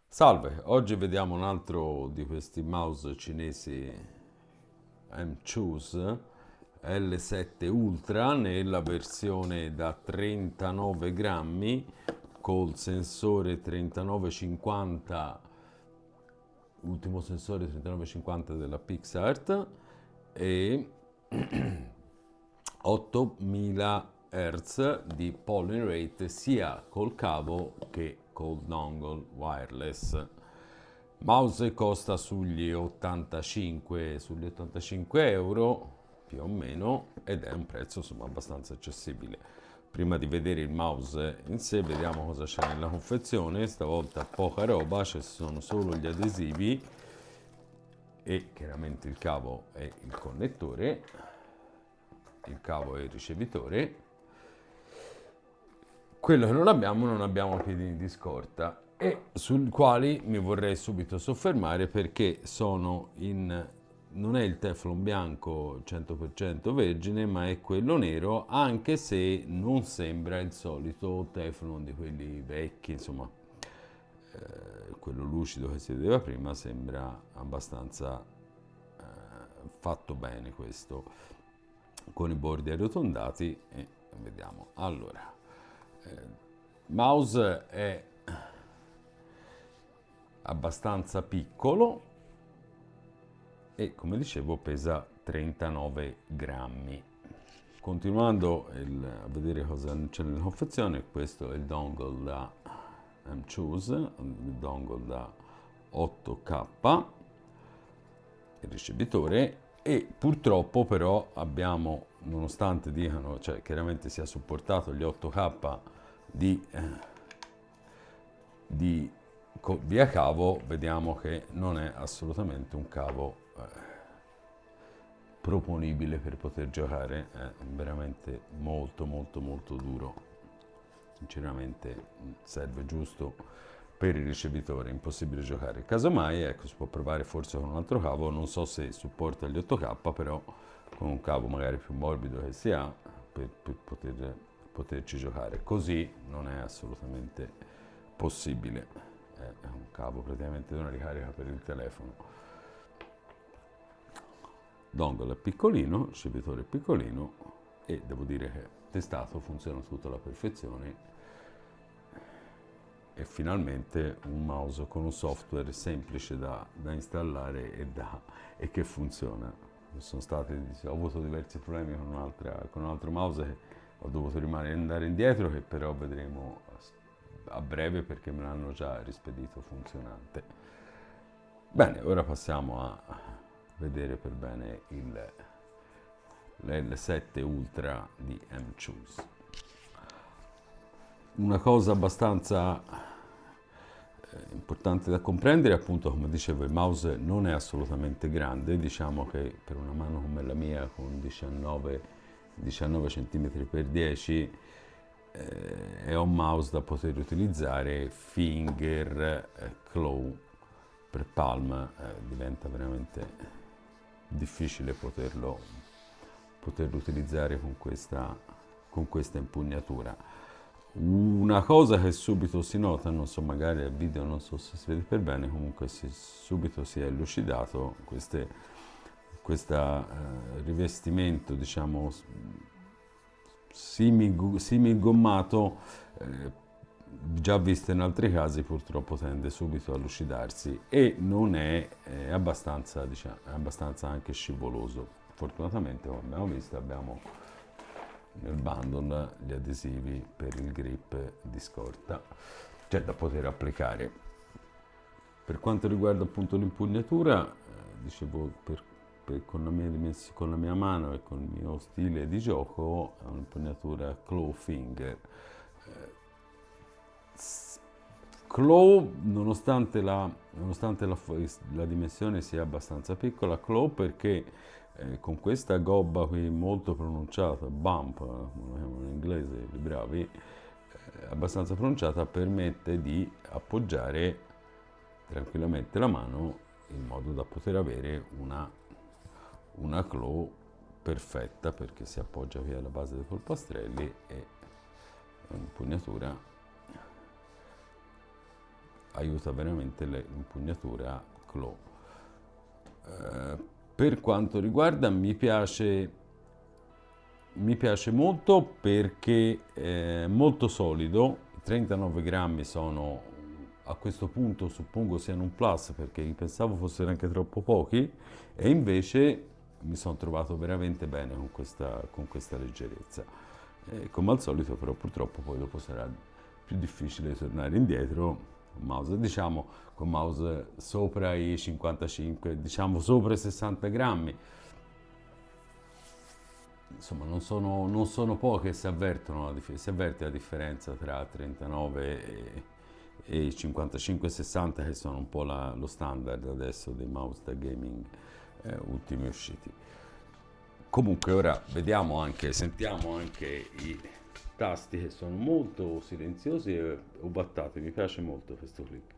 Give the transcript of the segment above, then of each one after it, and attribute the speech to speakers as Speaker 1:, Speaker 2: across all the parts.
Speaker 1: Salve, oggi vediamo un altro di questi mouse cinesi M-Choose L7 Ultra nella versione da 39 grammi col sensore 3950, ultimo sensore 3950 della PixArt e 8000 Hz di polling rate sia col cavo che col dongle wireless. Mouse costa sugli 85 euro più o meno ed è un prezzo insomma abbastanza accessibile. Prima di vedere il mouse in sé vediamo cosa c'è nella confezione. Stavolta poca roba, ci sono solo gli adesivi e chiaramente il cavo e il connettore, il cavo e il ricevitore. Quello che non abbiamo piedini di scorta e sui quali mi vorrei subito soffermare perché non è il teflon bianco 100% vergine, ma è quello nero, anche se non sembra il solito teflon di quelli vecchi, insomma, quello lucido che si vedeva prima sembra abbastanza fatto bene questo, con i bordi arrotondati e vediamo. Allora, mouse è abbastanza piccolo e come dicevo pesa 39 grammi. Continuando a vedere cosa c'è nella confezione, questo è il dongle da M-Choose, il dongle da 8K, il ricevitore, e purtroppo però abbiamo, nonostante dicano, cioè chiaramente sia supportato gli 8K di via cavo, vediamo che non è assolutamente un cavo proponibile per poter giocare, è veramente molto molto molto duro, sinceramente serve giusto per il ricevitore, è impossibile giocare. Casomai, ecco, si può provare forse con un altro cavo, non so se supporta gli 8K, però con un cavo magari più morbido che si ha per poterci giocare. Così non è assolutamente possibile, è un cavo praticamente di una ricarica per il telefono. Dongle è piccolino, ricevitore è piccolino e devo dire che testato funziona tutto alla perfezione e finalmente un mouse con un software semplice da installare e che funziona. Ho avuto diversi problemi con un altro mouse che ho dovuto andare indietro, che però vedremo a breve perché me l'hanno già rispedito funzionante. Bene, ora passiamo a vedere per bene l'L7 Ultra di M-Choose. Una cosa abbastanza importante da comprendere, appunto, come dicevo, il mouse non è assolutamente grande, diciamo che per una mano come la mia con 19 cm x 10 è un mouse da poter utilizzare finger claw per palm, diventa veramente difficile poterlo utilizzare con questa impugnatura. Una cosa che subito si nota, non so, magari al video non so se si vede per bene, comunque subito si è elucidato questo rivestimento, diciamo, simil gommato, già visto in altri casi, purtroppo tende subito a lucidarsi e non è abbastanza, diciamo, è abbastanza anche scivoloso. Fortunatamente, come abbiamo visto, abbiamo nel bundle gli adesivi per il grip di scorta, cioè da poter applicare. Per quanto riguarda appunto l'impugnatura, dicevo, con la mia mano e con il mio stile di gioco è un'impugnatura claw finger. Claw, nonostante la dimensione sia abbastanza piccola, claw perché con questa gobba qui molto pronunciata, bump, come lo chiamano in inglese, i bravi, abbastanza pronunciata, permette di appoggiare tranquillamente la mano in modo da poter avere una claw perfetta, perché si appoggia qui alla base dei polpastrelli e è un'impugnatura aiuta veramente l'impugnatura claw. Per quanto riguarda mi piace molto perché è molto solido, i 39 grammi sono a questo punto suppongo siano un plus perché pensavo fossero anche troppo pochi e invece mi sono trovato veramente bene con questa leggerezza. Come al solito però purtroppo poi dopo sarà più difficile tornare indietro. Mouse, diciamo con mouse sopra i 55, diciamo sopra i 60 grammi. Insomma, non sono poche, si avverte la differenza tra 39 e i 55-60 che sono un po' lo standard adesso dei mouse da gaming ultimi usciti. Comunque ora sentiamo anche i tasti che sono molto silenziosi e ovattati, mi piace molto questo click.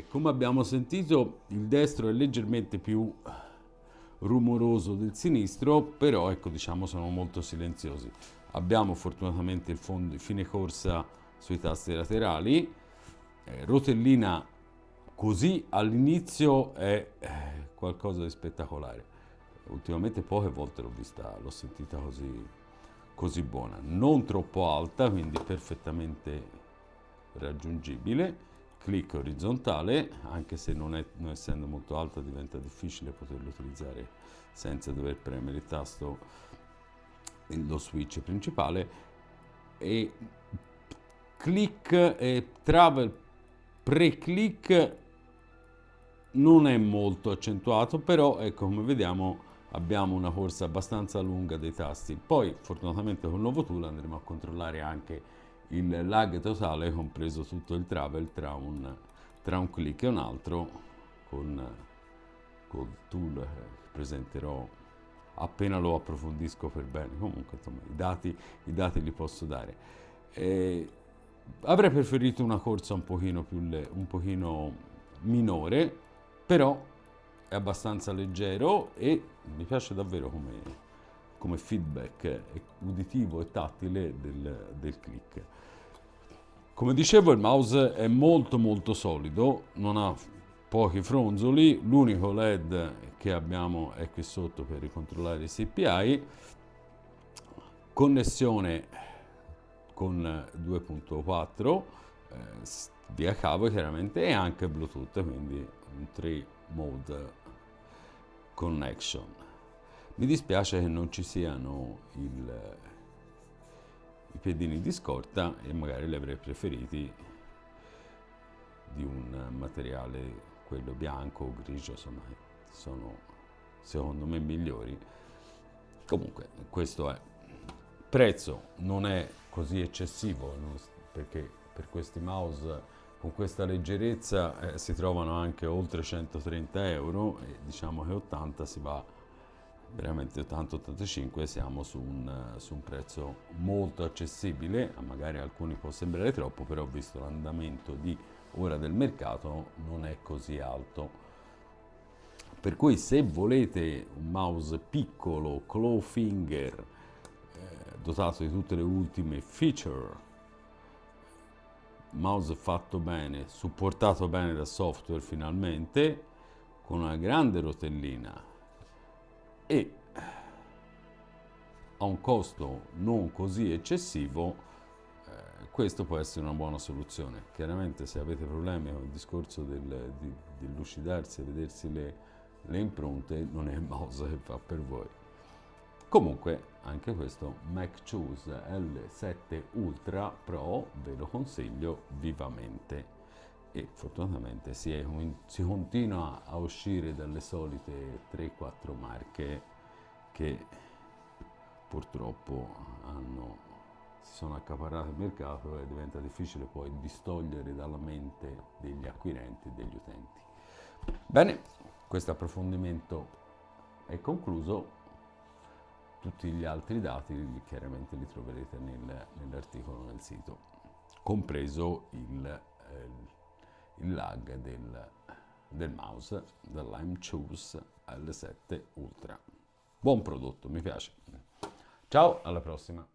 Speaker 1: Come abbiamo sentito, il destro è leggermente più rumoroso del sinistro, però ecco, diciamo sono molto silenziosi. Abbiamo fortunatamente il fine corsa sui tasti laterali, rotellina così all'inizio è qualcosa di spettacolare. Ultimamente poche volte l'ho sentita così buona, non troppo alta, quindi perfettamente raggiungibile. Clic orizzontale, anche se non essendo molto alta diventa difficile poterlo utilizzare senza dover premere il tasto, lo switch principale, e click e travel pre-click non è molto accentuato, però ecco come vediamo abbiamo una corsa abbastanza lunga dei tasti. Poi fortunatamente col nuovo tool andremo a controllare anche il lag totale, compreso tutto il travel tra un click e un altro col tool che presenterò appena lo approfondisco per bene. Comunque insomma i dati li posso dare. Avrei preferito una corsa un pochino minore, però è abbastanza leggero e mi piace davvero come feedback uditivo e tattile del click. Come dicevo, il mouse è molto molto solido, non ha pochi fronzoli, l'unico LED che abbiamo è qui sotto per ricontrollare i CPI, connessione con 2.4 via cavo chiaramente e anche Bluetooth, quindi un 3 mode connection. Mi dispiace che non ci siano i piedini di scorta e magari li avrei preferiti di un materiale, quello bianco o grigio, insomma, sono secondo me migliori. Comunque questo è. Prezzo non è così eccessivo perché per questi mouse con questa leggerezza si trovano anche oltre 130 euro e diciamo che 80 si va veramente 80-85, siamo su un prezzo molto accessibile. Magari a alcuni può sembrare troppo, però visto l'andamento di ora del mercato non è così alto, per cui se volete un mouse piccolo claw finger dotato di tutte le ultime feature, mouse fatto bene, supportato bene da software finalmente, con una grande rotellina e a un costo non così eccessivo, questo può essere una buona soluzione. Chiaramente se avete problemi con il discorso di lucidarsi e vedersi le impronte, non è il mouse che fa per voi. Comunque anche questo MacChoose L7 Ultra Pro ve lo consiglio vivamente e fortunatamente si continua a uscire dalle solite 3-4 marche che purtroppo si sono accaparrate il mercato e diventa difficile poi distogliere dalla mente degli acquirenti e degli utenti. Bene, questo approfondimento è concluso. tutti gli altri dati chiaramente li troverete nell'articolo nel sito, compreso il lag del mouse, del Lime Choose L7 Ultra. Buon prodotto, mi piace. Ciao, alla prossima.